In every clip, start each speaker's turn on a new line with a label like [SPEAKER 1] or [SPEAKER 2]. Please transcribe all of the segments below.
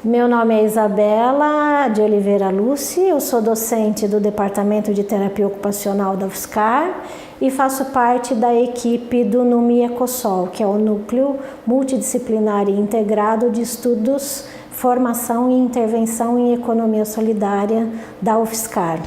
[SPEAKER 1] Meu nome é Isabela de Oliveira Luce, eu sou docente do Departamento de Terapia Ocupacional da UFSCar e faço parte da equipe do NUMI Ecosol, que é o Núcleo Multidisciplinar e Integrado de Estudos, Formação e Intervenção em Economia Solidária da UFSCar.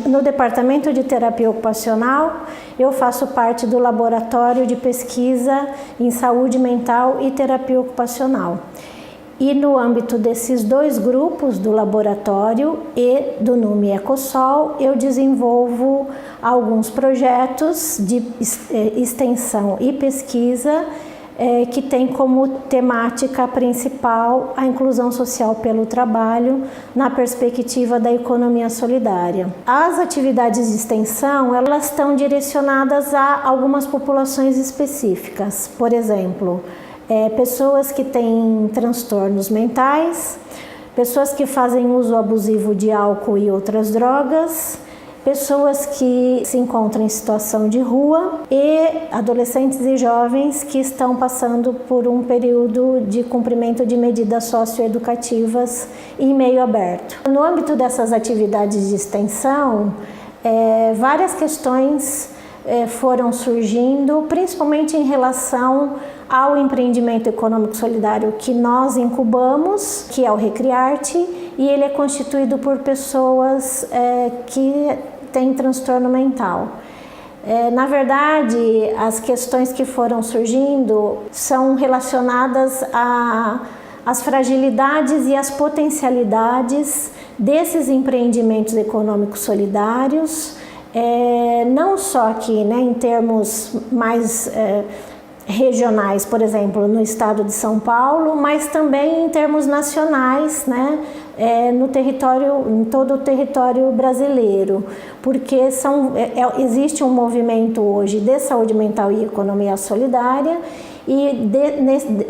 [SPEAKER 1] No Departamento de Terapia Ocupacional, eu faço parte do Laboratório de Pesquisa em Saúde Mental e Terapia Ocupacional. E no âmbito desses dois grupos, do laboratório e do NUMI Ecosol, eu desenvolvo alguns projetos de extensão e pesquisa que tem como temática principal a inclusão social pelo trabalho na perspectiva da economia solidária. As atividades de extensão, elas estão direcionadas a algumas populações específicas, por exemplo, pessoas que têm transtornos mentais, pessoas que fazem uso abusivo de álcool e outras drogas, pessoas que se encontram em situação de rua e adolescentes e jovens que estão passando por um período de cumprimento de medidas socioeducativas em meio aberto. No âmbito dessas atividades de extensão, várias questões foram surgindo, principalmente em relação ao empreendimento econômico solidário que nós incubamos, que é o Recriarte, e ele é constituído por pessoas que têm transtorno mental. Na verdade, as questões que foram surgindo são relacionadas às fragilidades e às potencialidades desses empreendimentos econômicos solidários, não só aqui, em termos mais regionais, por exemplo, no estado de São Paulo, mas também em termos nacionais, no território, em todo o território brasileiro, porque existe um movimento hoje de saúde mental e economia solidária, e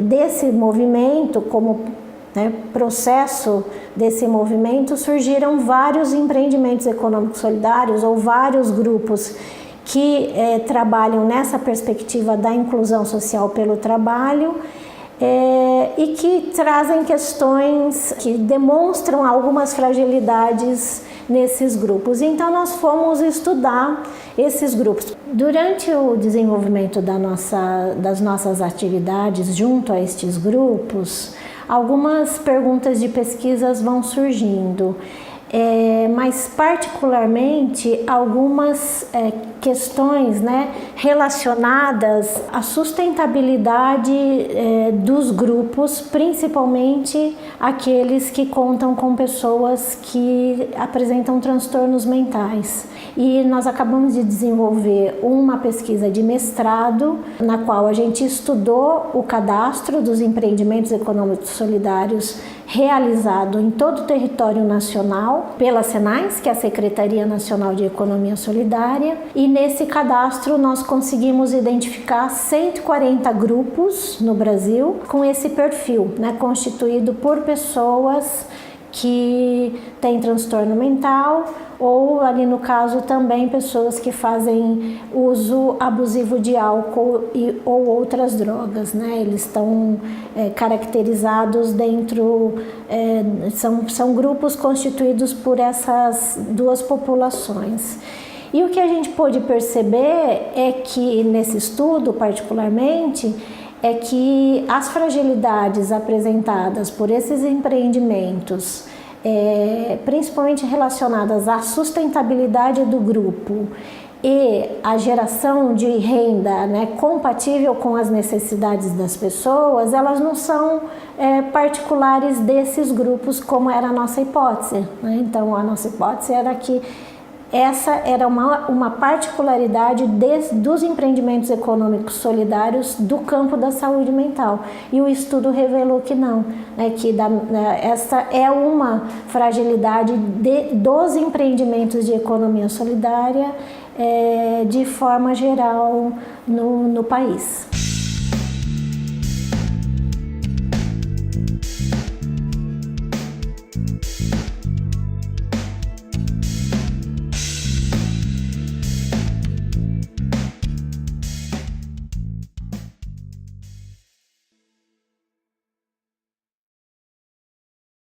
[SPEAKER 1] desse movimento, como processo desse movimento, surgiram vários empreendimentos econômicos solidários ou vários grupos que trabalham nessa perspectiva da inclusão social pelo trabalho e que trazem questões que demonstram algumas fragilidades nesses grupos. Então nós fomos estudar esses grupos. Durante o desenvolvimento das nossas atividades junto a estes grupos, algumas perguntas de pesquisas vão surgindo. Mas particularmente algumas questões relacionadas à sustentabilidade dos grupos, principalmente aqueles que contam com pessoas que apresentam transtornos mentais. E nós acabamos de desenvolver uma pesquisa de mestrado, na qual a gente estudou o cadastro dos empreendimentos econômicos solidários realizado em todo o território nacional pela SENAIS, que é a Secretaria Nacional de Economia Solidária, e nesse cadastro nós conseguimos identificar 140 grupos no Brasil com esse perfil, constituído por pessoas que têm transtorno mental ou, ali no caso, também pessoas que fazem uso abusivo de álcool ou outras drogas, Eles estão caracterizados dentro, são grupos constituídos por essas duas populações. E o que a gente pôde perceber é que, nesse estudo particularmente, é que as fragilidades apresentadas por esses empreendimentos, principalmente relacionadas à sustentabilidade do grupo e à geração de renda compatível com as necessidades das pessoas, elas não são particulares desses grupos, como era a nossa hipótese. Então, a nossa hipótese era que essa era uma particularidade dos empreendimentos econômicos solidários do campo da saúde mental. E o estudo revelou que não, que essa é uma fragilidade dos empreendimentos de economia solidária de forma geral no país.